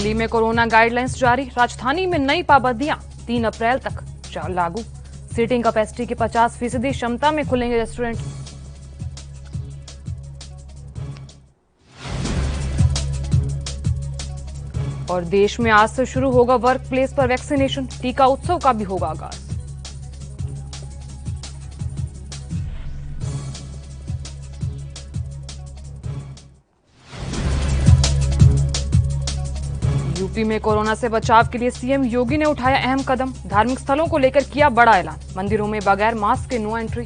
दिल्ली में corona guidelines जारी, राजधानी में नई पाबंदियां 3 अप्रैल तक लागू। सीटिंग कैपेसिटी की 50% क्षमता में खुलेंगे रेस्टोरेंट। और देश में आज से शुरू होगा वर्क प्लेस पर वैक्सीनेशन, टीका उत्सव का भी होगा आगाज। यूपी में कोरोना से बचाव के लिए सीएम योगी ने उठाया अहम कदम, धार्मिक स्थलों को लेकर किया बड़ा ऐलान, मंदिरों में बगैर मास्क के नो एंट्री।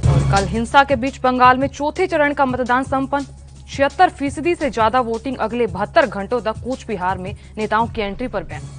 और कल हिंसा के बीच बंगाल में चौथे चरण का मतदान संपन्न, 76% से ज्यादा वोटिंग, अगले 72 घंटों तक कूच बिहार में नेताओं की एंट्री पर बैन।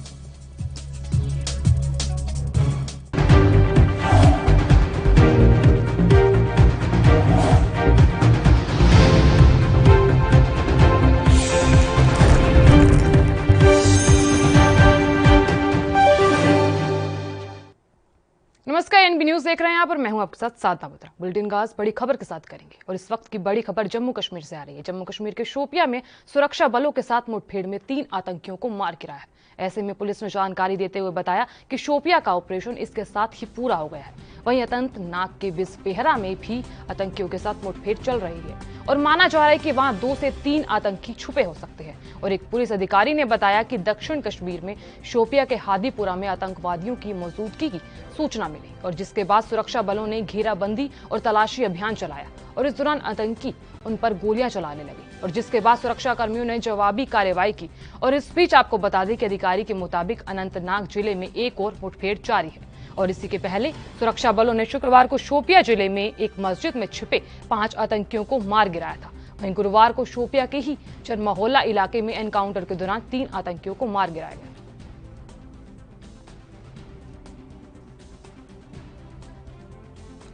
नमस्कार, एनबी न्यूज देख रहे हैं। यहाँ पर मैं हूं आपके साथ साधना बत्रा। बुलेटिन का आज बड़ी खबर के साथ करेंगे और इस वक्त की बड़ी खबर जम्मू कश्मीर से आ रही है। जम्मू कश्मीर के शोपिया में सुरक्षा बलों के साथ मुठभेड़ में 3 आतंकियों को मार गिराया है। ऐसे में पुलिस ने जानकारी देते हुए बताया कि शोपिया का ऑपरेशन इसके साथ ही पूरा हो गया है। वहीं अनंतनाग के बिजबेहरा में भी आतंकियों के साथ मुठभेड़ चल रही है और माना जा रहा है कि वहां 2 से 3 आतंकी छुपे हो सकते हैं। और एक पुलिस अधिकारी ने बताया कि दक्षिण कश्मीर में शोपिया के हादीपुरा में आतंकवादियों की मौजूदगी की सूचना मिली और जिसके बाद सुरक्षा बलों ने घेराबंदी और तलाशी अभियान चलाया और इस दौरान आतंकी उन पर गोलियां चलाने लगे और जिसके बाद सुरक्षा कर्मियों ने जवाबी कार्रवाई की। और इस बीच आपको बता दें कि अधिकारी के मुताबिक अनंतनाग जिले में एक और मुठभेड़ जारी है और इसी के पहले सुरक्षा बलों ने शुक्रवार को शोपिया जिले में एक मस्जिद में छिपे 5 आतंकियों को मार गिराया था। वहीं गुरुवार को शोपिया के ही चरमहोल्ला इलाके में एनकाउंटर के दौरान 3 आतंकियों को मार गिराया गया।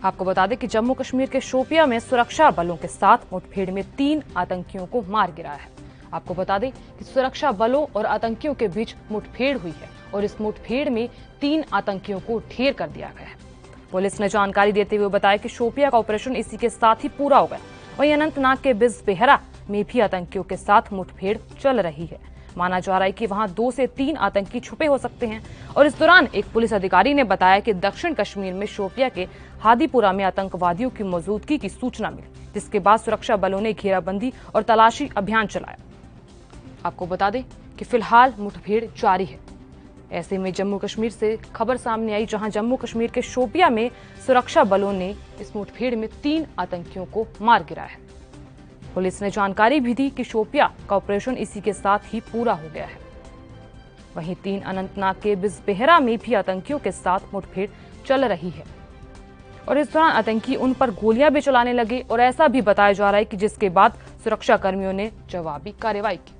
आपको बता दें कि जम्मू कश्मीर के शोपिया में सुरक्षा बलों के साथ मुठभेड़ में 3 आतंकियों को मार गिराया है। आपको बता दें कि सुरक्षा बलों और आतंकियों के बीच मुठभेड़ हुई है और इस मुठभेड़ में 3 आतंकियों को ढेर कर दिया गया है। पुलिस ने जानकारी देते हुए बताया कि शोपिया का ऑपरेशन इसी के साथ ही पूरा हो गया। वहीं अनंतनाग के बिजबेहरा में भी आतंकियों के साथ मुठभेड़ चल रही है। माना जा रहा है कि वहां 2 से 3 आतंकी छुपे हो सकते हैं और इस दौरान एक पुलिस अधिकारी ने बताया कि दक्षिण कश्मीर में शोपिया के हादीपुरा में आतंकवादियों की मौजूदगी की सूचना मिली, जिसके बाद सुरक्षा बलों ने घेराबंदी और तलाशी अभियान चलाया। आपको बता दें कि फिलहाल मुठभेड़ जारी है। ऐसे में जम्मू कश्मीर से खबर सामने आई, जहां जम्मू कश्मीर के शोपिया में सुरक्षा बलों ने इस मुठभेड़ में 3 आतंकियों को मार गिराया है। पुलिस ने जानकारी भी दी कि शोपिया का ऑपरेशन इसी के साथ ही पूरा हो गया है। वहीं 3 अनंतनाग के बिजबेहरा में भी आतंकियों के साथ मुठभेड़ चल रही है और इस दौरान आतंकी उन पर गोलियां भी चलाने लगे और ऐसा भी बताया जा रहा है कि जिसके बाद सुरक्षा कर्मियों ने जवाबी कार्रवाई की।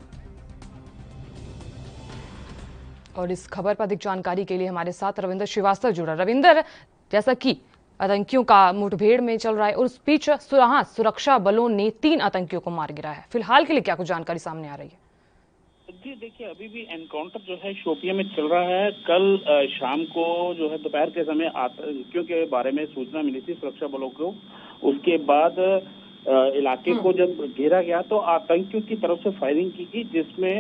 और इस खबर पर अधिक जानकारी के लिए हमारे साथ रविंद्र श्रीवास्तव जुड़ा। रविंद्र, जैसा कि आतंकियों का मुठभेड़ में चल रहा है और उस बीच सुरक्षा बलों ने 3 आतंकियों को मार गिराया है, फिलहाल के लिए क्या कुछ जानकारी सामने आ रही है? जी देखिए, अभी भी एनकाउंटर जो है शोपिया में चल रहा है। कल शाम को जो है दोपहर के समय आतंकियों के बारे में सूचना मिली थी सुरक्षा बलों को। उसके बाद इलाके को जब घेरा गया तो आतंकियों की तरफ से फायरिंग की गई, जिसमें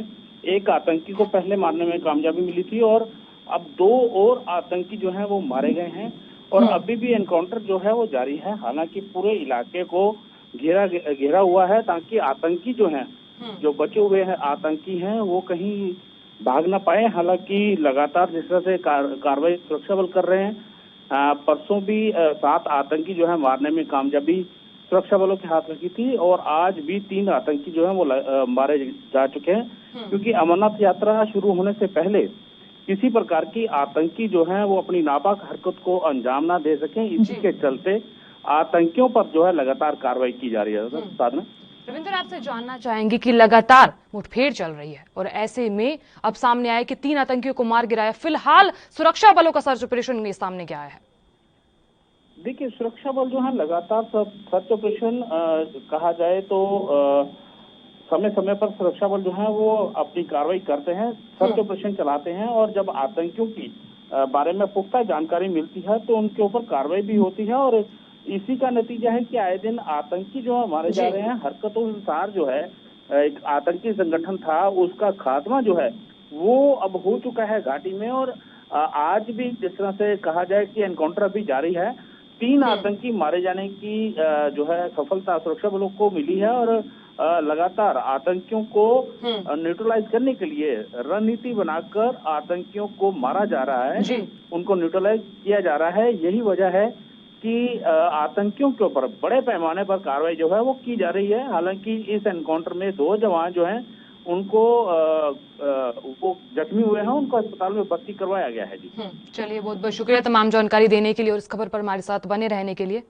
एक आतंकी को पहले मारने में कामयाबी मिली थी और अब 2 और आतंकी जो है वो मारे गए हैं और अभी भी एनकाउंटर जो है वो जारी है। हालांकि पूरे इलाके को घेरा हुआ है ताकि आतंकी जो हैं, जो बचे हुए हैं आतंकी हैं, वो कहीं भाग ना पाए। हालांकि लगातार जिस तरह से कार्रवाई सुरक्षा बल कर रहे हैं, परसों भी 7 आतंकी जो है मारने में कामयाबी सुरक्षा बलों के हाथ रखी थी और आज भी 3 आतंकी जो है वो मारे जा चुके हैं, क्योंकि अमरनाथ यात्रा शुरू होने से पहले किसी प्रकार की आतंकी जो है वो अपनी नापाक हरकत को अंजाम ना दे सके, इसी के चलते आतंकियों पर जो है लगातार कार्रवाई की जा रही है। साधना, रविंद्र, आपसे जानना चाहेंगे कि लगातार मुठभेड़ चल रही है और ऐसे में अब सामने आया कि 3 आतंकियों को मार गिराया। फिलहाल सुरक्षा बलों का सर्च ऑपरेशन में सामने क्या आया है? देखिए, सुरक्षा बल जो है लगातार सर्च ऑपरेशन कहा जाए तो समय समय पर सुरक्षा बल जो है वो अपनी कार्रवाई करते हैं, सर्च ऑपरेशन चलाते हैं और जब आतंकियों की बारे में पुख्ता जानकारी मिलती है तो उनके ऊपर कार्रवाई भी होती है और इसी का नतीजा है कि आए दिन आतंकी जो मारे जा रहे हैं, हरकतों अनुसार जो है एक आतंकी संगठन था उसका खात्मा जो है वो अब हो चुका है घाटी में। और आज भी जिस तरह से कहा जाए कि एनकाउंटर अभी जारी है, 3 आतंकी मारे जाने की जो है सफलता सुरक्षा बलों को मिली है। और लगातार आतंकियों को न्यूट्रलाइज करने के लिए रणनीति बनाकर आतंकियों को मारा जा रहा है, उनको न्यूट्रलाइज किया जा रहा है। यही वजह है कि आतंकियों के ऊपर बड़े पैमाने पर कार्रवाई जो है वो की जा रही है। हालांकि इस एनकाउंटर में 2 जवान जो हैं उनको वो जख्मी हुए हैं, उनको अस्पताल में भर्ती करवाया गया है। जी चलिए, बहुत बहुत शुक्रिया तमाम जानकारी देने के लिए और इस खबर पर हमारे साथ बने रहने के लिए।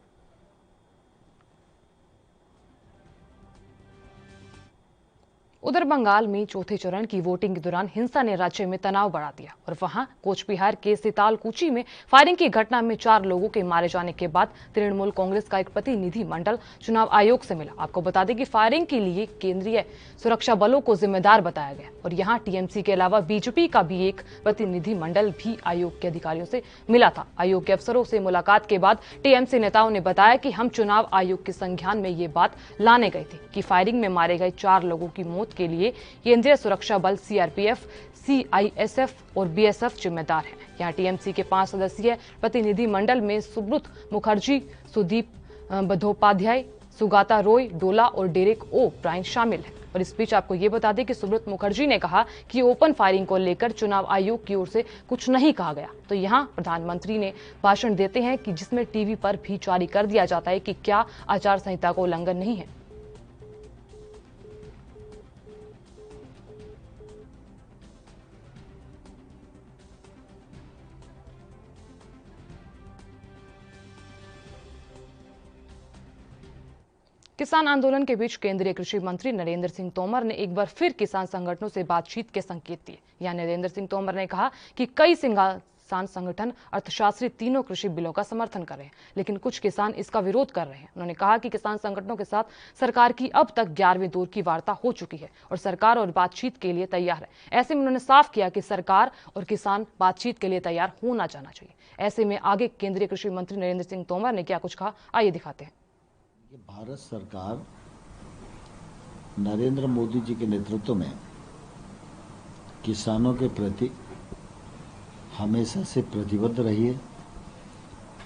उधर बंगाल में चौथे चरण की वोटिंग के दौरान हिंसा ने राज्य में तनाव बढ़ा दिया और वहां कोचबिहार के सितालकुची में फायरिंग की घटना में 4 लोगों के मारे जाने के बाद तृणमूल कांग्रेस का एक प्रतिनिधि मंडल चुनाव आयोग से मिला। आपको बता दें कि फायरिंग के लिए केंद्रीय सुरक्षा बलों को जिम्मेदार बताया गया और यहाँ टीएमसी के अलावा बीजेपी का भी एक प्रतिनिधि मंडल भी आयोग के अधिकारियों से मिला था। आयोग के अफसरों से मुलाकात के बाद टीएमसी नेताओं ने बताया कि हम चुनाव आयोग के संज्ञान में ये बात लाने गए थे कि फायरिंग में मारे गए 4 लोगों की मौत के लिए केंद्रीय सुरक्षा बल सीआरपीएफ, सीआईएसएफ और बीएसएफ जिम्मेदार है। यहाँ टीएमसी के 5 सदस्यीय प्रतिनिधि मंडल में सुब्रत मुखर्जी, सुदीप बंदोपाध्याय, सुगाता रॉय, डोला और डेरेक ओ ब्रायन शामिल है। और इस बीच आपको ये बता दें कि सुब्रत मुखर्जी ने कहा कि ओपन फायरिंग को लेकर चुनाव आयोग की ओर से कुछ नहीं कहा गया। तो यहाँ प्रधानमंत्री ने भाषण देते हैं कि जिसमें टीवी पर भी जारी कर दिया जाता है कि क्या आचार संहिता का उल्लंघन नहीं है। किसान आंदोलन के बीच केंद्रीय कृषि मंत्री नरेंद्र सिंह तोमर ने एक बार फिर किसान संगठनों से बातचीत के संकेत दिए। यहाँ नरेंद्र सिंह तोमर ने कहा कि कई किसान संगठन अर्थशास्त्री तीनों कृषि बिलों का समर्थन कर रहे हैं, लेकिन कुछ किसान इसका विरोध कर रहे हैं। उन्होंने कहा कि किसान संगठनों के साथ सरकार की अब तक 11वें दौर की वार्ता हो चुकी है और सरकार और बातचीत के लिए तैयार है। ऐसे में उन्होंने साफ किया कि सरकार और किसान बातचीत के लिए तैयार होना जाना चाहिए। ऐसे में आगे केंद्रीय कृषि मंत्री नरेंद्र सिंह तोमर ने क्या कुछ कहा, आइए दिखाते हैं। भारत सरकार नरेंद्र मोदी जी के नेतृत्व में किसानों के प्रति हमेशा से प्रतिबद्ध रही है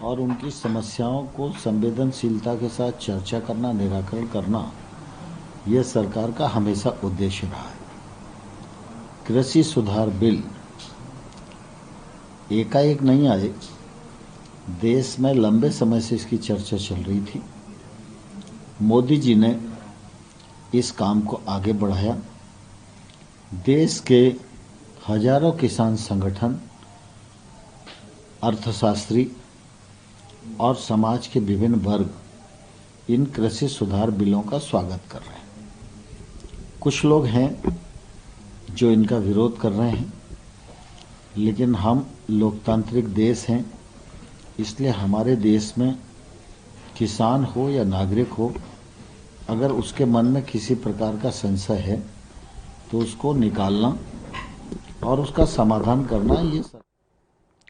और उनकी समस्याओं को संवेदनशीलता के साथ चर्चा करना, निराकरण करना, यह सरकार का हमेशा उद्देश्य रहा है। कृषि सुधार बिल एकाएक नहीं आए, देश में लंबे समय से इसकी चर्चा चल रही थी। मोदी जी ने इस काम को आगे बढ़ाया। देश के हजारों किसान संगठन, अर्थशास्त्री और समाज के विभिन्न वर्ग इन कृषि सुधार बिलों का स्वागत कर रहे हैं। कुछ लोग हैं जो इनका विरोध कर रहे हैं, लेकिन हम लोकतांत्रिक देश हैं, इसलिए हमारे देश में किसान हो या नागरिक हो, अगर उसके मन में किसी प्रकार का संशय है तो उसको निकालना और उसका समाधान करना ये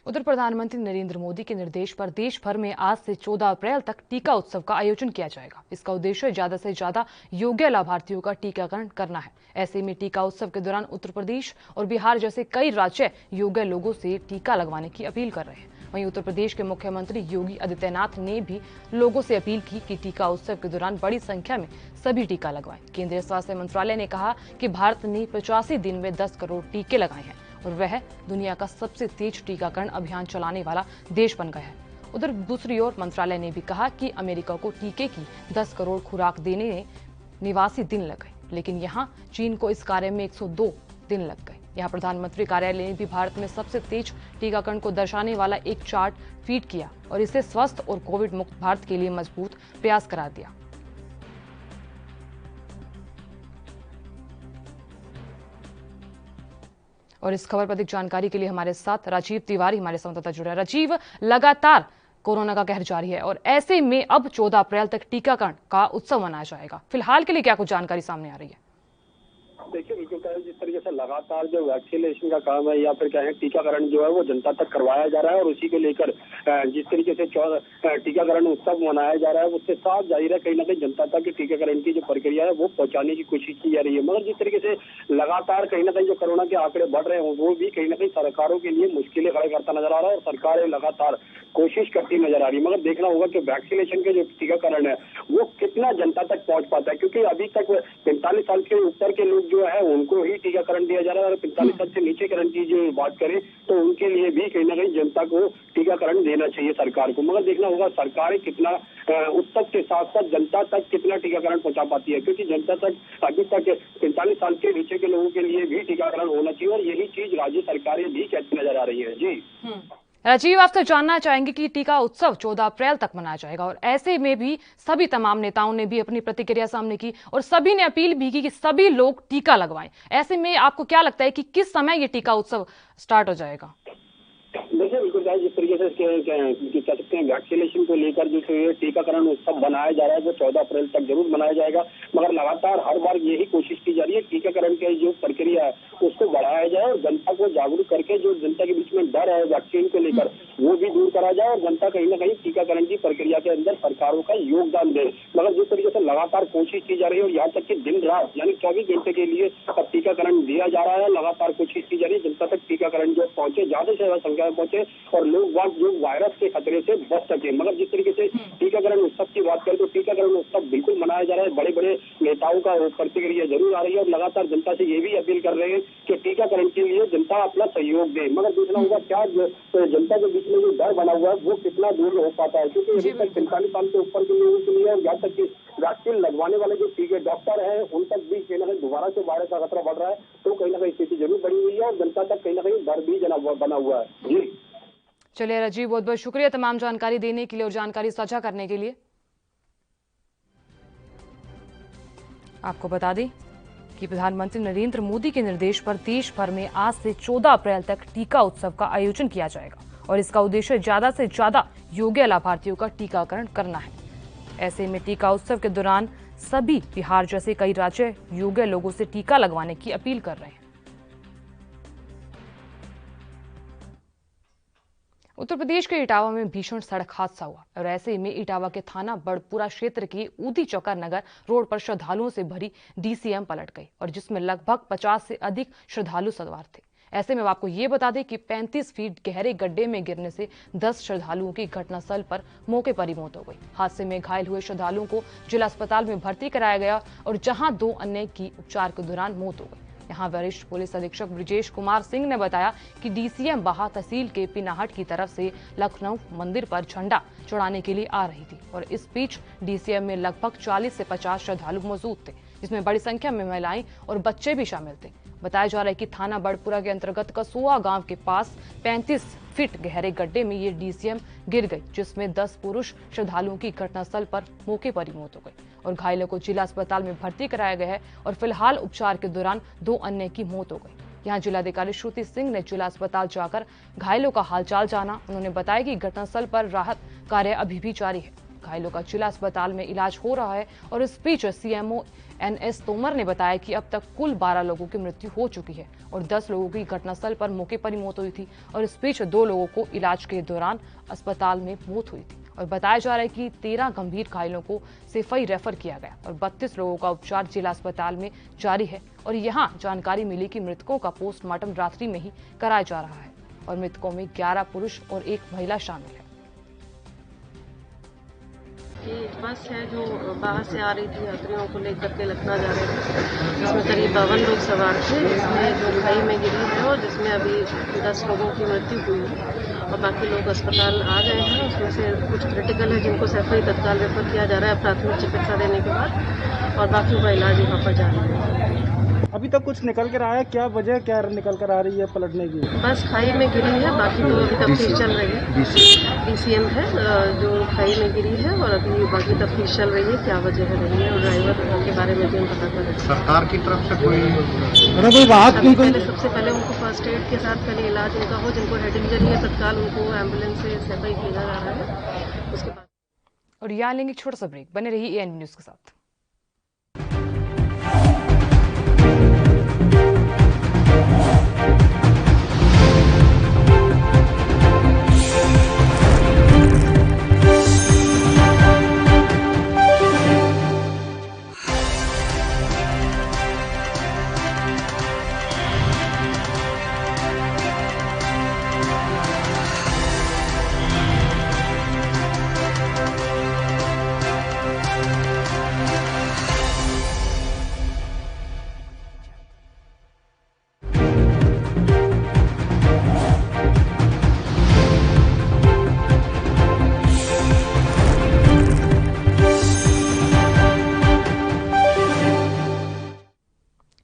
उधर प्रधानमंत्री नरेंद्र मोदी के निर्देश पर देश भर में आज से 14 अप्रैल तक टीका उत्सव का आयोजन किया जाएगा। इसका उद्देश्य ज्यादा से ज्यादा योग्य लाभार्थियों का टीकाकरण करना है। ऐसे में टीका उत्सव के दौरान उत्तर प्रदेश और बिहार जैसे कई राज्य योग्य लोगों से टीका लगवाने की अपील कर रहे हैं। वहीं उत्तर प्रदेश के मुख्यमंत्री योगी आदित्यनाथ ने भी लोगों से अपील की कि टीका उत्सव के दौरान बड़ी संख्या में सभी टीका लगवाएं। केंद्रीय स्वास्थ्य मंत्रालय ने कहा कि भारत ने 85 दिन में 10 करोड़ टीके लगाए हैं और वह दुनिया का सबसे तेज टीकाकरण अभियान चलाने वाला देश बन गया है। उधर दूसरी ओर मंत्रालय ने भी कहा कि अमेरिका को टीके की 10 करोड़ खुराक देने में 89 दिन लग गए, लेकिन यहाँ चीन को इस कार्य में 102 दिन लग गए। यहाँ प्रधानमंत्री कार्यालय ने भी भारत में सबसे तेज टीकाकरण को दर्शाने वाला एक चार्ट फीड किया और इसे स्वस्थ और कोविड मुक्त भारत के लिए मजबूत प्रयास करार दिया। और इस खबर पर अधिक जानकारी के लिए हमारे साथ राजीव तिवारी हमारे संवाददाता जुड़े हैं। राजीव, लगातार कोरोना का कहर जारी है और ऐसे में अब 14 अप्रैल तक टीकाकरण का उत्सव मनाया जाएगा। फिलहाल के लिए क्या कुछ जानकारी सामने आ रही है? देखिए, बिल्कुल करें। जिस तरीके से लगातार जो वैक्सीनेशन का काम है या फिर क्या है टीकाकरण जो है वो जनता तक करवाया जा रहा है, और उसी को लेकर जिस तरीके से टीकाकरण उत्सव मनाया जा रहा है, उससे साफ जाहिर है कहीं ना कहीं जनता तक टीकाकरण की जो प्रक्रिया है वो पहुंचाने की कोशिश की जा रही है। मगर जिस तरीके से लगातार कहीं ना कहीं जो कोरोना के आंकड़े बढ़ रहे हैं वो भी कहीं ना कहीं सरकारों के लिए मुश्किलें खड़े करता नजर आ रहा है, और सरकारें लगातार कोशिश करती नजर आ रही है। मगर देखना होगा कि वैक्सीनेशन के जो टीकाकरण है वो कितना जनता तक पहुंच पाता है, क्योंकि अभी तक 45 साल के ऊपर के लोग जो है उनको ही टीकाकरण दिया जा रहा है, और 45 साल से नीचे करण की जो बात करें तो उनके लिए भी कहीं ना कहीं जनता को टीकाकरण देना चाहिए सरकार को। मगर देखना होगा सरकारें कितना उत्सव के साथ साथ जनता तक कितना टीकाकरण पहुंचा पाती है, क्योंकि जनता तक अभी तक 45 साल के नीचे के लोगों के लिए भी टीकाकरण होना चाहिए, और यही चीज राज्य सरकारें भी कहती नजर आ रही है। जी राजीव, आपसे जानना चाहेंगे कि टीका उत्सव 14 अप्रैल तक मनाया जाएगा, और ऐसे में भी सभी तमाम नेताओं ने भी अपनी प्रतिक्रिया सामने की और सभी ने अपील भी की कि सभी लोग टीका लगवाएं। ऐसे में आपको क्या लगता है कि किस समय ये टीका उत्सव स्टार्ट हो जाएगा? देखिए बिल्कुल जिस तरीके से कह सकते हैं वैक्सीनेशन को लेकर जो टीकाकरण उत्सव बनाया जा रहा है वो 14 अप्रैल तक जरूर मनाया जाएगा, मगर लगातार हर बार यही कोशिश की जा रही है टीकाकरण की जो प्रक्रिया है उसको बढ़ाया जाए, और जनता को जागरूक करके जो जनता के बीच में डर है वैक्सीन को लेकर वो भी दूर करा जाए, और जनता कहीं ना कहीं टीकाकरण की प्रक्रिया के अंदर सरकारों का योगदान दे। मगर जिस तरीके से लगातार कोशिश की जा रही है, और यहाँ तक कि दिन रात यानी 24 घंटे के लिए टीकाकरण दिया जा रहा है, लगातार कोशिश की जा रही है जनता तक टीकाकरण जो पहुंचे, ज्यादा से ज्यादा संख्या में पहुंचे और लोग बाग जो वायरस के खतरे से बच सके। मगर जिस तरीके से टीकाकरण उत्सव की बात करें तो टीकाकरण उत्सव बिल्कुल मनाया जा रहा है, बड़े बड़े नेताओं का प्रतिक्रिया जरूर आ रही है, और लगातार जनता से ये भी अपील कर रहे हैं कि टीकाकरण के लिए जनता अपना सहयोग दे। मगर देखना होगा क्या जनता के बीच में जो डर बना हुआ है वो कितना दूर हो पाता है, क्योंकि अभी तक 45 साल के ऊपर के लोगों के लिए और यहाँ तक कि वैक्सीन लगवाने वाले जो टीके डॉक्टर है उन तक भी कहीं ना कहीं दोबारा से वायरस का खतरा बढ़ रहा है, तो कहीं ना कहीं स्थिति जरूर बनी हुई है, और जनता तक कहीं ना कहीं डर भी बना हुआ है। जी चलिए राजीव, बहुत बहुत शुक्रिया तमाम जानकारी देने के लिए और जानकारी साझा करने के लिए। आपको बता दें कि प्रधानमंत्री नरेंद्र मोदी के निर्देश पर देश भर में आज से 14 अप्रैल तक टीका उत्सव का आयोजन किया जाएगा, और इसका उद्देश्य ज्यादा से ज्यादा योग्य लाभार्थियों का टीकाकरण करना है। ऐसे में टीका उत्सव के दौरान सभी बिहार जैसे कई राज्य योग्य लोगों से टीका लगवाने की अपील कर रहे हैं। उत्तर प्रदेश के इटावा में भीषण सड़क हादसा हुआ, और ऐसे में इटावा के थाना बड़पुरा क्षेत्र के ऊदी चौका नगर रोड पर श्रद्धालुओं से भरी डीसीएम पलट गई, और जिसमें लगभग 50 से अधिक श्रद्धालु सवार थे। ऐसे में आपको ये बता दें कि 35 फीट गहरे गड्ढे में गिरने से 10 श्रद्धालुओं की घटनास्थल पर मौके पर ही मौत हो गई। हादसे में घायल हुए श्रद्धालुओं को जिला अस्पताल में भर्ती कराया गया, और जहां 2 अन्य की उपचार के दौरान मौत हो गई। यहाँ वरिष्ठ पुलिस अधीक्षक ब्रिजेश कुमार सिंह ने बताया कि डीसीएम बाहा तहसील के पिनाहट की तरफ से लखनऊ मंदिर पर झंडा चढ़ाने के लिए आ रही थी, और इस बीच डीसीएम में लगभग 40 से 50 श्रद्धालु मौजूद थे, जिसमें बड़ी संख्या में महिलाएं और बच्चे भी शामिल थे। बताया जा रहा है कि थाना बड़पुरा के अंतर्गत कसुआ गांव के पास 35 फीट गहरे गड्ढे में ये डीसीएम गिर गई, जिसमें 10 पुरुष श्रद्धालुओं की घटनास्थल पर मौके पर ही मौत हो गई, और घायलों को जिला अस्पताल में भर्ती कराया गया है, और फिलहाल उपचार के दौरान 2 अन्य की मौत हो गई। यहाँ जिलाधिकारी श्रुति सिंह ने जिला अस्पताल जाकर घायलों का हालचाल जाना। उन्होंने बताया कि घटनास्थल पर राहत कार्य अभी भी जारी है। घायलों का जिला अस्पताल में इलाज हो रहा है, और इस बीच सीएमओ NS तोमर ने बताया कि अब तक कुल 12 लोगों की मृत्यु हो चुकी है, और 10 लोगों की घटनास्थल पर मौके पर ही मौत हुई थी, और इस बीच 2 लोगों को इलाज के दौरान अस्पताल में मौत हुई थी। और बताया जा रहा है कि 13 गंभीर घायलों को सिफई रेफर किया गया, और 32 लोगों का उपचार जिला अस्पताल में जारी है। और यहाँ जानकारी मिली कि मृतकों का पोस्टमार्टम रात्रि में ही कराया जा रहा है, और मृतकों में 11 पुरुष और 1 महिला शामिल है। ये बस है जो बाहर से आ रही थी, यात्रियों को लेकर के लखनऊ जा रहे थे, जिसमें करीब 52 लोग सवार थे, जिसमें जो खाई में गिरी है और जिसमें अभी 10 लोगों की मृत्यु हुई है, और बाकी लोग अस्पताल आ गए हैं। उसमें से कुछ क्रिटिकल है जिनको सैफई तत्काल रेफर किया जा रहा है प्राथमिक चिकित्सा देने के बाद, और बाकी का इलाज यहाँ पर जारी है। अभी तक कुछ निकल कर आया, क्या वजह क्या निकल कर आ रही है पलटने की? बस खाई में गिरी है, बाकी तो अभी तफ्तीश चल रही है। डीसीएम है जो खाई में गिरी है, और अभी बाकी तफ्तीश चल रही है क्या वजह है नहीं है, और ड्राइवर के बारे में भी हम पता कर रहे हैं। सरकार की तरफ से कोई राहत नहीं? पहले सबसे पहले उनको फर्स्ट एड के साथ पहले इलाज उनका हो, जिनको हेड इंजरी है तत्काल उनको एम्बुलेंस से सफाई किया जा रहा है। उसके बाद और यहाँ लेंगे छोटा सा ब्रेक, बने रहिए AN न्यूज के साथ।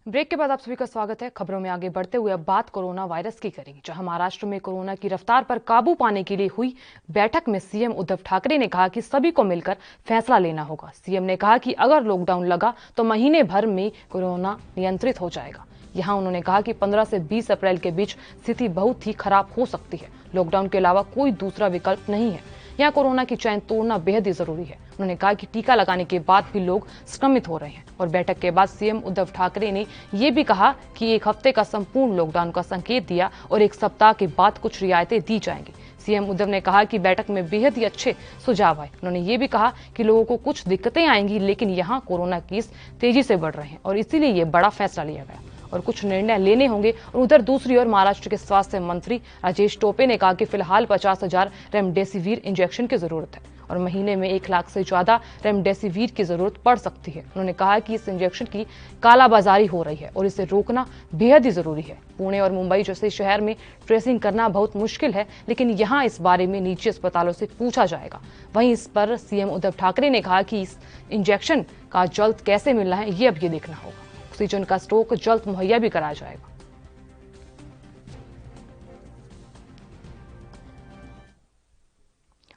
ब्रेक के बाद आप सभी का स्वागत है। खबरों में आगे बढ़ते हुए अब बात कोरोना वायरस की करेंगे, जहां महाराष्ट्र में कोरोना की रफ्तार पर काबू पाने के लिए हुई बैठक में सीएम उद्धव ठाकरे ने कहा कि सभी को मिलकर फैसला लेना होगा। सीएम ने कहा कि अगर लॉकडाउन लगा तो महीने भर में कोरोना नियंत्रित हो जाएगा। यहाँ उन्होंने कहा कि 15 से 20 अप्रैल के बीच स्थिति बहुत ही खराब हो सकती है। लॉकडाउन के अलावा कोई दूसरा विकल्प नहीं है। यहाँ कोरोना की चैन तोड़ना बेहद ही जरूरी है। उन्होंने कहा कि टीका लगाने के बाद भी लोग संक्रमित हो रहे हैं। और बैठक के बाद सीएम उद्धव ठाकरे ने यह भी कहा कि एक हफ्ते का संपूर्ण लॉकडाउन का संकेत दिया और एक सप्ताह के बाद कुछ रियायतें दी जाएंगी। सीएम उद्धव ने कहा कि बैठक में बेहद ही अच्छे सुझाव आए। उन्होंने ये भी कहा कि लोगों को कुछ दिक्कतें आएंगी, लेकिन यहाँ कोरोना केस तेजी से बढ़ रहे हैं और इसीलिए ये बड़ा फैसला लिया गया और कुछ निर्णय लेने होंगे। और उधर दूसरी ओर महाराष्ट्र के स्वास्थ्य मंत्री राजेश टोपे ने कहा कि फिलहाल 50,000 रेमडेसिविर इंजेक्शन की जरूरत है और महीने में 1 लाख से ज्यादा रेमडेसिविर की जरूरत पड़ सकती है। उन्होंने कहा कि इस इंजेक्शन की कालाबाजारी हो रही है और इसे रोकना बेहद ही जरूरी है। पुणे और मुंबई जैसे शहर में ट्रेसिंग करना बहुत मुश्किल है, लेकिन यहाँ इस बारे में निजी अस्पतालों से पूछा जाएगा। वहीं इस पर सीएम उद्धव ठाकरे ने कहा कि इस इंजेक्शन का जल्द कैसे मिलना है ये अब ये देखना होगा। ऑक्सीजन का स्टॉक जल्द मुहैया भी कराया जाएगा।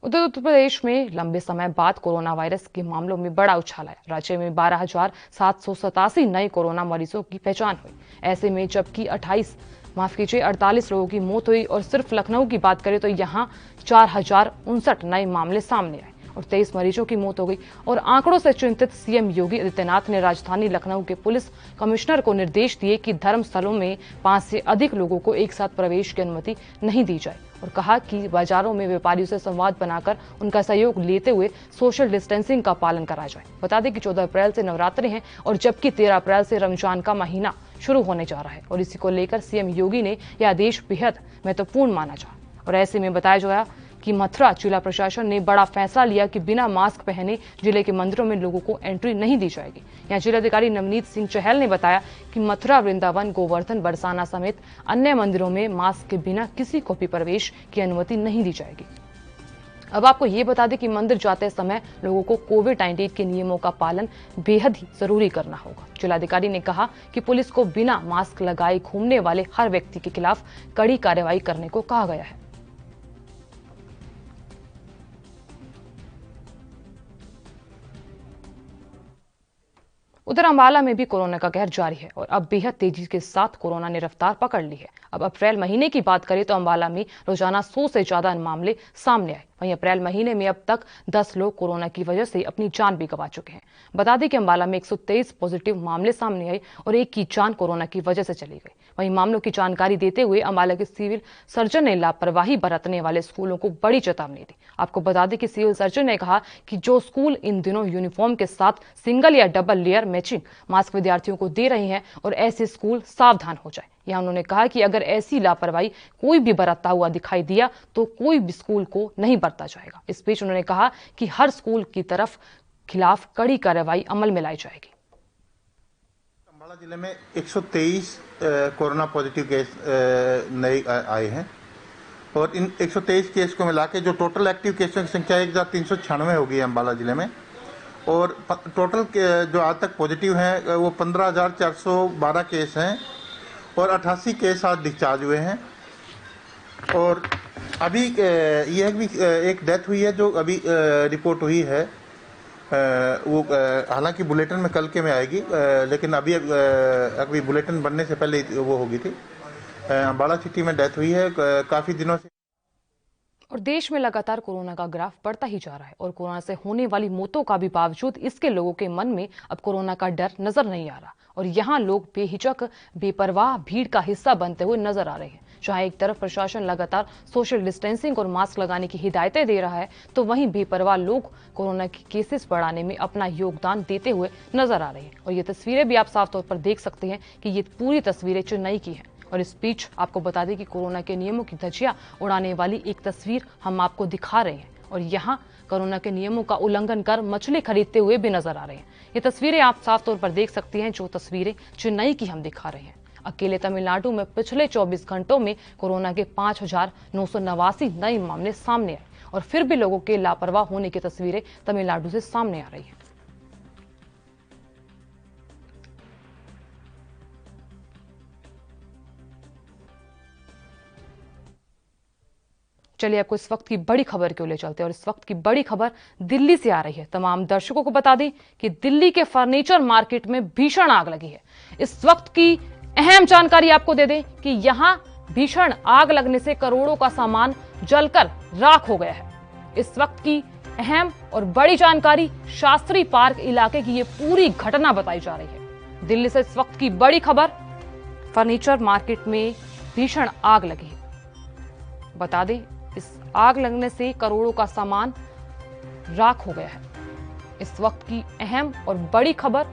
उत्तर प्रदेश में लंबे समय बाद कोरोना वायरस के मामलों में बड़ा उछाल आया। राज्य में 12,787 नए कोरोना मरीजों की पहचान हुई। ऐसे में जबकि 48 लोगों की मौत हुई और सिर्फ लखनऊ की बात करें तो यहां 4,059 नए मामले सामने आए और 23 मरीजों की मौत हो गई। और आंकड़ों से चिंतित सीएम योगी आदित्यनाथ ने राजधानी लखनऊ के पुलिस कमिश्नर को निर्देश दिए कि धर्मस्थलों में 5 से अधिक लोगों को एक साथ प्रवेश की अनुमति नहीं दी जाए और कहा कि बाजारों में व्यापारियों से संवाद बनाकर उनका सहयोग लेते हुए सोशल डिस्टेंसिंग का पालन कराया जाए। बता दें कि 14 अप्रैल से नवरात्रि हैं और जबकि 13 अप्रैल से रमजान का महीना शुरू होने जा रहा है और इसी को लेकर सीएम योगी ने यह आदेश बेहद महत्वपूर्ण माना जा। और ऐसे में बताया गया कि मथुरा जिला प्रशासन ने बड़ा फैसला लिया कि बिना मास्क पहने जिले के मंदिरों में लोगों को एंट्री नहीं दी जाएगी। यहाँ जिलाधिकारी नवनीत सिंह चहल ने बताया कि मथुरा, वृंदावन, गोवर्धन, बरसाना समेत अन्य मंदिरों में मास्क के बिना किसी को भी प्रवेश की अनुमति नहीं दी जाएगी। अब आपको ये बता दें कि मंदिर जाते समय लोगों को कोविड-19 के नियमों का पालन बेहद ही जरूरी करना होगा। जिलाधिकारी ने कहा कि पुलिस को बिना मास्क लगाए घूमने वाले हर व्यक्ति के खिलाफ कड़ी कार्रवाई करने को कहा गया है। उधर अंबाला में भी कोरोना का कहर जारी है और अब बेहद तेजी के साथ कोरोना ने रफ्तार पकड़ ली है। अब अप्रैल महीने की बात करें तो अंबाला में रोजाना 100 से ज्यादा मामले सामने आए। वहीं अप्रैल महीने में अब तक 10 लोग कोरोना की वजह से अपनी जान भी गंवा चुके हैं। बता दें कि अंबाला में 123 पॉजिटिव मामले सामने आए और एक की जान कोरोना की वजह से चली गई। वहीं मामलों की जानकारी देते हुए अंबाला के सिविल सर्जन ने लापरवाही बरतने वाले स्कूलों को बड़ी चेतावनी दी। आपको बता दें कि सिविल सर्जन ने कहा कि जो स्कूल इन दिनों यूनिफॉर्म के साथ सिंगल या डबल लेयर मैचिंग मास्क विद्यार्थियों को दे रहे हैं और ऐसे स्कूल सावधान हो जाए। यहाँ उन्होंने कहा कि अगर ऐसी लापरवाही कोई भी बरतता हुआ दिखाई दिया तो कोई भी स्कूल को नहीं बरता जाएगा। इस बीच उन्होंने कहा कि हर स्कूल की तरफ खिलाफ कड़ी कार्रवाई अमल में लाई जाएगी। अंबाला जिले में 123 कोरोना पॉजिटिव केस नए आए हैं और इन 123 केस को मिला के जो टोटल एक्टिव केसों की संख्या 1396 हो गई है अंबाला जिले में। और टोटल जो आज तक पॉजिटिव हैं वो 15,412 केस हैं और 88 केस आज डिस्चार्ज हुए हैं। और अभी यह भी एक डेथ हुई है जो अभी रिपोर्ट हुई है, वो हालांकि बुलेटिन में कल के में आएगी, लेकिन अभी बुलेटिन बनने से पहले वो हो गई थी। अंबाला सिटी में डेथ हुई है काफी दिनों से। और देश में लगातार कोरोना का ग्राफ बढ़ता ही जा रहा है और कोरोना से होने वाली मौतों का भी बावजूद इसके लोगों के मन में अब कोरोना का डर नजर नहीं आ रहा और यहाँ लोग बेहिचक बेपरवाह भीड़ का हिस्सा बनते हुए नजर आ रहे हैं। जहां एक तरफ प्रशासन लगातार सोशल डिस्टेंसिंग और मास्क लगाने की हिदायतें दे रहा है तो वहीं बेपरवाह लोग कोरोना के केसेस बढ़ाने में अपना योगदान देते हुए नजर आ रहे हैं। और ये तस्वीरें भी आप साफ तौर पर देख सकते हैं कि ये पूरी तस्वीरें चेन्नई की हैं। और इस बीच आपको बता दें कि कोरोना के नियमों की धज्जियां उड़ाने वाली एक तस्वीर हम आपको दिखा रहे हैं और यहाँ कोरोना के नियमों का उल्लंघन कर मछली खरीदते हुए भी नजर आ रहे हैं। ये तस्वीरें आप साफ तौर पर देख सकते हैं, जो तस्वीरें चेन्नई की हम दिखा रहे हैं। अकेले तमिलनाडु में पिछले 24 घंटों में कोरोना के 5,989 नए मामले सामने आए और फिर भी लोगों के लापरवाह होने की तस्वीरें तमिलनाडु से सामने आ रही हैं। चलिए आपको इस वक्त की बड़ी खबर क्यों ले चलते हैं, और इस वक्त की बड़ी खबर दिल्ली से आ रही है। तमाम दर्शकों को बता दें कि दिल्ली के फर्नीचर मार्केट में भीषण आग लगी है। इस वक्त की अहम जानकारी आपको दे दें कि यहां भीषण आग लगने से करोड़ों का सामान जलकर राख हो गया है। इस वक्त की अहम और बड़ी जानकारी, शास्त्री पार्क इलाके की ये पूरी घटना बताई जा रही है। दिल्ली से इस वक्त की बड़ी खबर, फर्नीचर मार्केट में भीषण आग लगी है। बता दें इस आग लगने से करोड़ों का सामान राख हो गया है। इस वक्त की अहम और बड़ी खबर,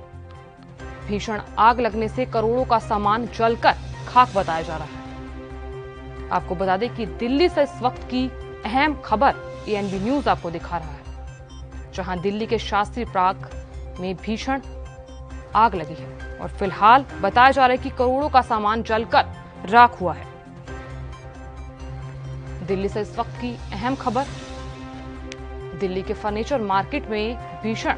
भीषण आग लगने से करोड़ों का सामान जलकर खाक बताया जा रहा है। आपको बता दें कि दिल्ली से इस वक्त की अहम खबर एएनबी न्यूज आपको दिखा रहा है, जहां दिल्ली के शास्त्री पार्क में भीषण आग लगी है और फिलहाल बताया जा रहा है कि करोड़ों का सामान जलकर राख हुआ है। दिल्ली से इस वक्त की अहम खबर, दिल्ली के फर्नीचर मार्केट में भीषण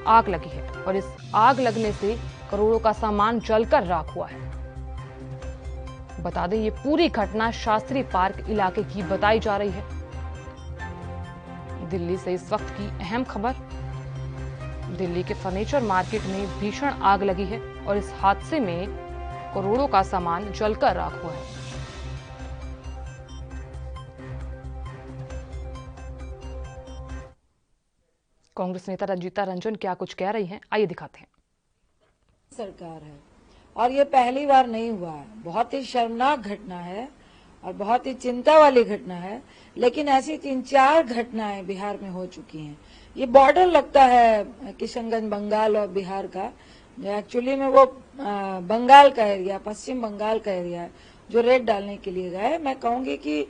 आग लगी है और इस आग लगने से करोड़ों का सामान जलकर राख हुआ है। बता दें ये पूरी घटना शास्त्री पार्क इलाके की बताई जा रही है। दिल्ली से इस वक्त की अहम खबर, दिल्ली के फर्नीचर मार्केट में भीषण आग लगी है और इस हादसे में करोड़ों का सामान जलकर राख हुआ है। कांग्रेस नेता रंजीता रंजन क्या कुछ कह रही हैं, आइए दिखाते हैं। सरकार है और ये पहली बार नहीं हुआ है। बहुत ही शर्मनाक घटना है और बहुत ही चिंता वाली घटना है, लेकिन ऐसी 3-4 घटनाएं बिहार में हो चुकी हैं। ये बॉर्डर लगता है किशनगंज बंगाल और बिहार का, जो एक्चुअली में वो बंगाल का एरिया, पश्चिम बंगाल का एरिया है, जो रेड डालने के लिए गए। मैं कहूंगी कि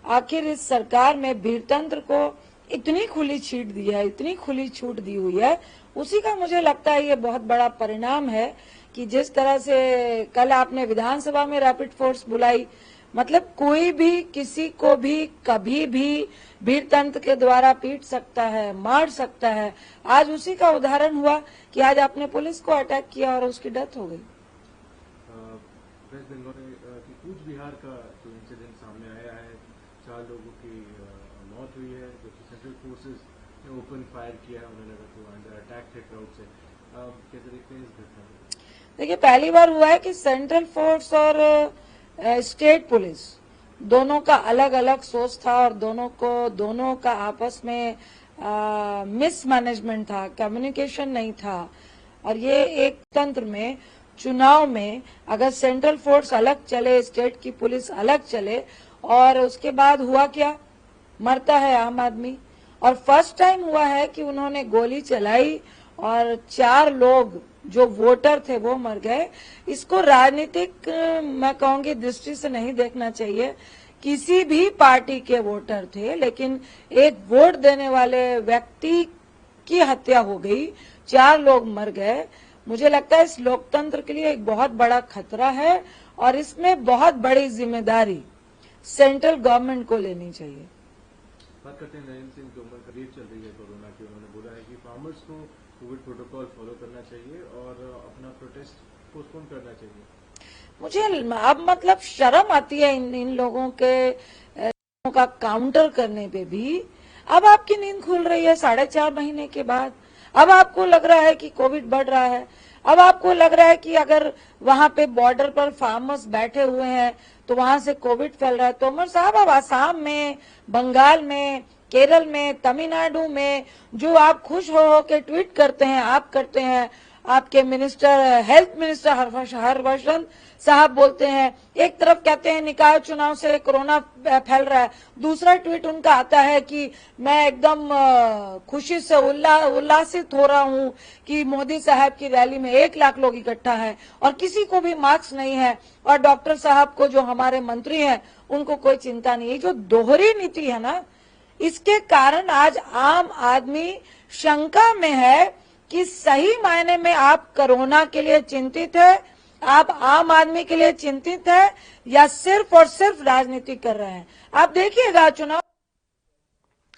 आखिर इस सरकार में भीड़तंत्र को इतनी खुली छूट दी है, इतनी खुली छूट दी हुई है, उसी का मुझे लगता है ये बहुत बड़ा परिणाम है कि जिस तरह से कल आपने विधानसभा में रैपिड फोर्स बुलाई, मतलब कोई भी किसी को भी कभी भी भीड़तंत्र के द्वारा पीट सकता है, मार सकता है। आज उसी का उदाहरण हुआ कि आज आपने पुलिस को अटैक किया और उसकी डेथ हो गई। वेस्ट बंगाल में कूच बिहार का जो इंसिडेंट सामने आया है, 4 लोगों की मौत हुई है, जो कि सेंट्रल फोर्सेस ने ओपन फायर किया है, उन्होंने अंडर अटैक थे क्राउड से। कैसे देखते हैं इस घटना को? देखिए, पहली बार हुआ है कि सेंट्रल फोर्स और स्टेट पुलिस दोनों का अलग अलग सोच था और दोनों का आपस में मिसमैनेजमेंट था, कम्युनिकेशन नहीं था। और ये एक तंत्र में, चुनाव में अगर सेंट्रल फोर्स अलग चले, स्टेट की पुलिस अलग चले, और उसके बाद हुआ क्या, मरता है आम आदमी। और फर्स्ट टाइम हुआ है कि उन्होंने गोली चलाई और 4 लोग जो वोटर थे वो मर गए। इसको राजनीतिक मैं कहूंगी दृष्टि से नहीं देखना चाहिए। किसी भी पार्टी के वोटर थे, लेकिन एक वोट देने वाले व्यक्ति की हत्या हो गई, 4 लोग मर गए। मुझे लगता है इस लोकतंत्र के लिए एक बहुत बड़ा खतरा है और इसमें बहुत बड़ी जिम्मेदारी सेंट्रल गवर्नमेंट को लेनी चाहिए। बात करते हैं नरेंद्र सिंह तोमर, करीब चल रही है कोरोना की, उन्होंने बोला है कि फार्मर्स को कोविड प्रोटोकॉल फॉलो करना चाहिए और अपना प्रोटेस्ट पोस्टपोन करना चाहिए। मुझे अब मतलब शर्म आती है इन लोगों के का काउंटर करने पे भी। अब आपकी नींद खुल रही है 4.5 महीने के बाद। अब आपको लग रहा है कि कोविड बढ़ रहा है। अब आपको लग रहा है कि अगर वहां पे बॉर्डर पर फार्मर्स बैठे हुए हैं तो वहां से कोविड फैल रहा है। तोमर साहब, अब आसाम में, बंगाल में, केरल में, तमिलनाडु में जो आप खुश हो के ट्वीट करते हैं, आप करते हैं, आपके मिनिस्टर, हेल्थ मिनिस्टर हर्षवर्धन साहब बोलते हैं, एक तरफ कहते हैं निकाय चुनाव से कोरोना फैल रहा है, दूसरा ट्वीट उनका आता है कि मैं एकदम खुशी से उल्लासित हो रहा हूं कि मोदी साहब की रैली में 1 लाख लोग इकट्ठा है और किसी को भी मार्क्स नहीं है, और डॉक्टर साहब को जो हमारे मंत्री हैं उनको कोई चिंता नहीं है। जो दोहरी नीति है ना, इसके कारण आज आम आदमी शंका में है कि सही मायने में आप कोरोना के लिए चिंतित है, आप आम आदमी के लिए चिंतित है, या सिर्फ और सिर्फ राजनीति कर रहे हैं। आप देखिएगा चुनाव।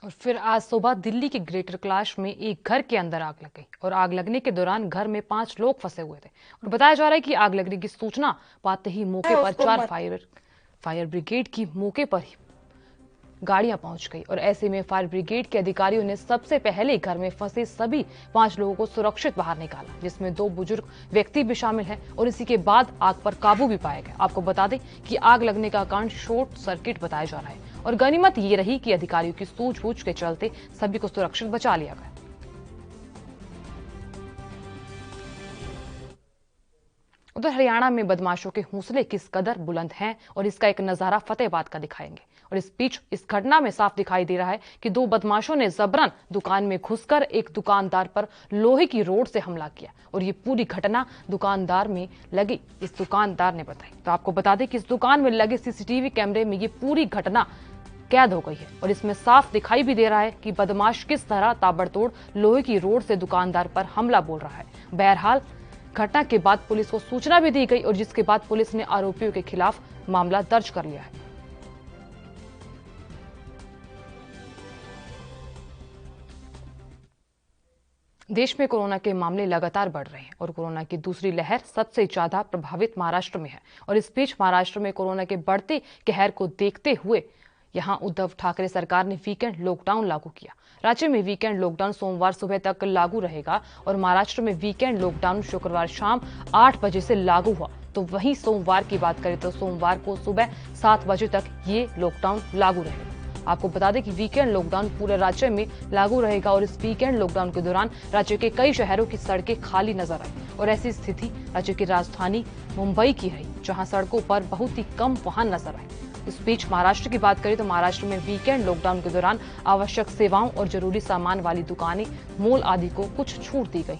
और फिर आज सुबह दिल्ली के ग्रेटर कैलाश में एक घर के अंदर आग लग गई और आग लगने के दौरान घर में 5 लोग फंसे हुए थे और बताया जा रहा है कि आग लगने की सूचना पाते ही मौके पर 4 फायर ब्रिगेड की मौके पर ही गाड़ियां पहुंच गई और ऐसे में फायर ब्रिगेड के अधिकारियों ने सबसे पहले घर में फंसे सभी 5 लोगों को सुरक्षित बाहर निकाला, जिसमें 2 बुजुर्ग व्यक्ति भी शामिल हैं और इसी के बाद आग पर काबू भी पाया गया। आपको बता दें कि आग लगने का कारण शॉर्ट सर्किट बताया जा रहा है और गनीमत ये रही कि अधिकारियों की सूझबूझ के चलते सभी को सुरक्षित बचा लिया गया। उधर हरियाणा में बदमाशों के हौसले किस कदर बुलंद हैं और इसका एक नजारा फतेहाबाद का दिखाएंगे। और इस बीच इस घटना में साफ दिखाई दे रहा है कि 2 बदमाशों ने जबरन दुकान में घुसकर एक दुकानदार पर लोहे की रोड से हमला किया और ये पूरी घटना दुकानदार में लगी इस दुकानदार ने बताई। तो आपको बता दें कि इस दुकान में लगे सीसीटीवी कैमरे में ये पूरी घटना कैद हो गई है और इसमें साफ दिखाई भी दे रहा है कि बदमाश किस तरह ताबड़तोड़ लोहे की रोड से दुकानदार पर हमला बोल रहा है। बहरहाल घटना के बाद पुलिस को सूचना भी दी गई और जिसके बाद पुलिस ने आरोपियों के खिलाफ मामला दर्ज कर लिया है। देश में कोरोना के मामले लगातार बढ़ रहे हैं और कोरोना की दूसरी लहर सबसे ज्यादा प्रभावित महाराष्ट्र में है और इस बीच महाराष्ट्र में कोरोना के बढ़ते कहर को देखते हुए यहां उद्धव ठाकरे सरकार ने वीकेंड लॉकडाउन लागू किया। राज्य में वीकेंड लॉकडाउन सोमवार सुबह तक लागू रहेगा और महाराष्ट्र में वीकेंड लॉकडाउन शुक्रवार शाम 8 बजे से लागू हुआ। तो वहीं सोमवार की बात करें तो सोमवार को सुबह 7 बजे तक ये लॉकडाउन लागू रहेगा। आपको बता दें कि वीकेंड लॉकडाउन पूरे राज्य में लागू रहेगा और इस वीकेंड लॉकडाउन के दौरान राज्य के कई शहरों की सड़कें खाली नजर आई और ऐसी स्थिति राज्य की राजधानी मुंबई की रही, जहां सड़कों पर बहुत ही कम वाहन नजर आए। इस बीच महाराष्ट्र की बात करें तो महाराष्ट्र में वीकेंड लॉकडाउन के दौरान आवश्यक सेवाओं और जरूरी सामान वाली दुकानें, मॉल आदि को कुछ छूट दी गई।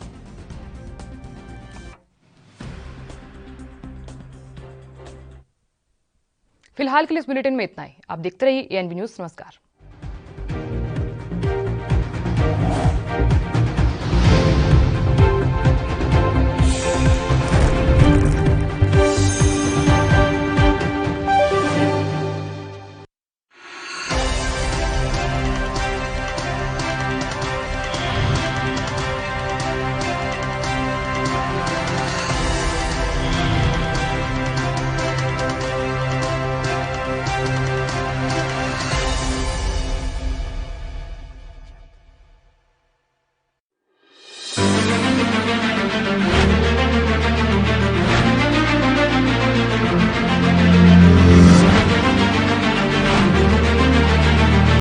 फिलहाल के लिए इस बुलेटिन में इतना ही। आप देखते रहिए ANB न्यूज। नमस्कार।